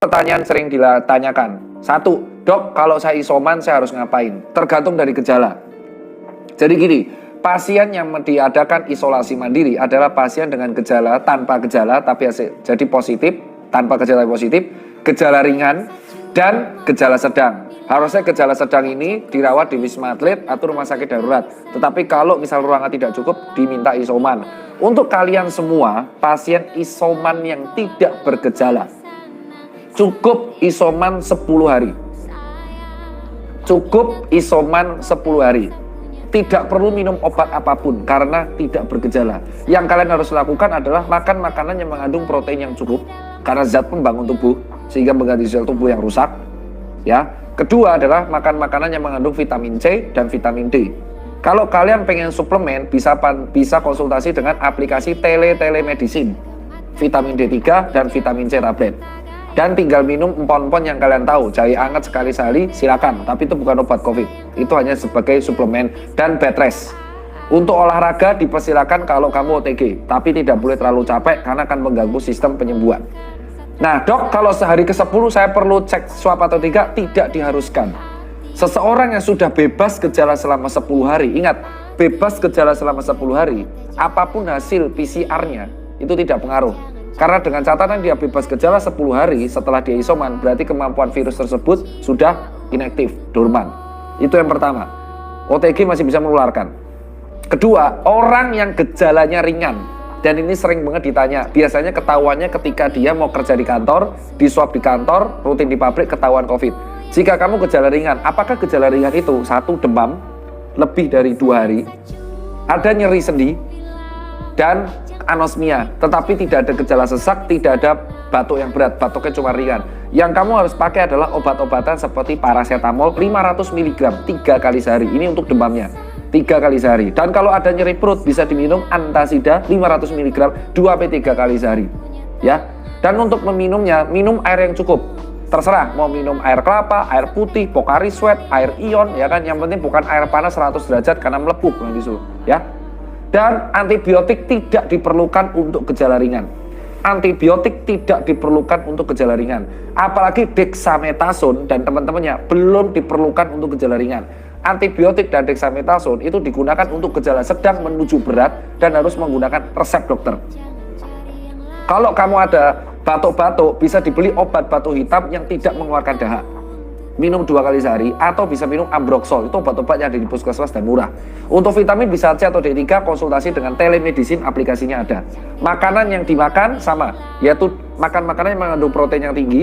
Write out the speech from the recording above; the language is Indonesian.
Pertanyaan sering ditanyakan. Satu, dok, kalau saya isoman saya harus ngapain? Tergantung dari gejala. Jadi gini, pasien yang diadakan isolasi mandiri adalah pasien dengan gejala tanpa gejala tapi jadi positif, tanpa gejala positif, gejala ringan, dan gejala sedang. Harusnya gejala sedang ini dirawat di Wisma Atlet atau rumah sakit darurat. Tetapi kalau misal ruangan tidak cukup, diminta isoman. Untuk kalian semua, pasien isoman yang tidak bergejala, cukup isoman 10 hari. Cukup isoman 10 hari. Tidak perlu minum obat apapun karena tidak bergejala. Yang kalian harus lakukan adalah makan makanan yang mengandung protein yang cukup karena zat pembangun tubuh sehingga mengganti sel tubuh yang rusak. Ya. Kedua adalah makan makanan yang mengandung vitamin C dan vitamin D. Kalau kalian pengen suplemen, bisa konsultasi dengan aplikasi telemedicine, vitamin D3 dan vitamin C tablet. Dan tinggal minum empon-empon yang kalian tahu, jahe hangat sekali-sekali silakan, tapi itu bukan obat COVID. Itu hanya sebagai suplemen dan bed rest. Untuk olahraga dipersilakan kalau kamu OTG, tapi tidak boleh terlalu capek karena akan mengganggu sistem penyembuhan. Nah, dok, kalau sehari ke-10 saya perlu cek swab atau tidak? Tidak diharuskan. Seseorang yang sudah bebas gejala selama 10 hari, ingat, bebas gejala selama 10 hari, apapun hasil PCR-nya itu tidak pengaruh. Karena dengan catatan dia bebas gejala 10 hari setelah dia isoman, berarti kemampuan virus tersebut sudah inaktif, dorman. Itu yang pertama. OTG masih bisa menularkan. Kedua, orang yang gejalanya ringan, dan ini sering banget ditanya, biasanya ketahuannya ketika dia mau kerja di kantor, di swab di kantor, rutin di pabrik, ketahuan COVID. Jika kamu gejala ringan, apakah gejala ringan itu? 1, demam, lebih dari 2 hari, ada nyeri sendi, dan anosmia, tetapi tidak ada gejala sesak, tidak ada batuk yang berat, batuknya cuma ringan. Yang kamu harus pakai adalah obat-obatan seperti paracetamol 500 mg 3 kali sehari. Ini untuk demamnya, 3 kali sehari. Dan kalau ada nyeri perut bisa diminum antasida 500 mg 2-3 kali sehari. Ya. Dan untuk meminumnya, minum air yang cukup. Terserah mau minum air kelapa, air putih, Pocari Sweat, air ion, ya kan. Yang penting bukan air panas 100 derajat karena melepuh nanti disuruh, ya. Dan antibiotik tidak diperlukan untuk gejala ringan. Antibiotik tidak diperlukan untuk gejala ringan. Apalagi dexamethasone dan teman-temannya belum diperlukan untuk gejala ringan. Antibiotik dan dexamethasone itu digunakan untuk gejala sedang menuju berat dan harus menggunakan resep dokter. Kalau kamu ada batuk-batuk, bisa dibeli obat batuk hitam yang tidak mengeluarkan dahak. Minum 2 kali sehari, atau bisa minum Ambroxol, itu obat-obat yang ada di puskesmas dan murah. Untuk vitamin bisa C atau D3, konsultasi dengan telemedicine, aplikasinya ada. Makanan yang dimakan sama, yaitu makan makanan yang mengandung protein yang tinggi,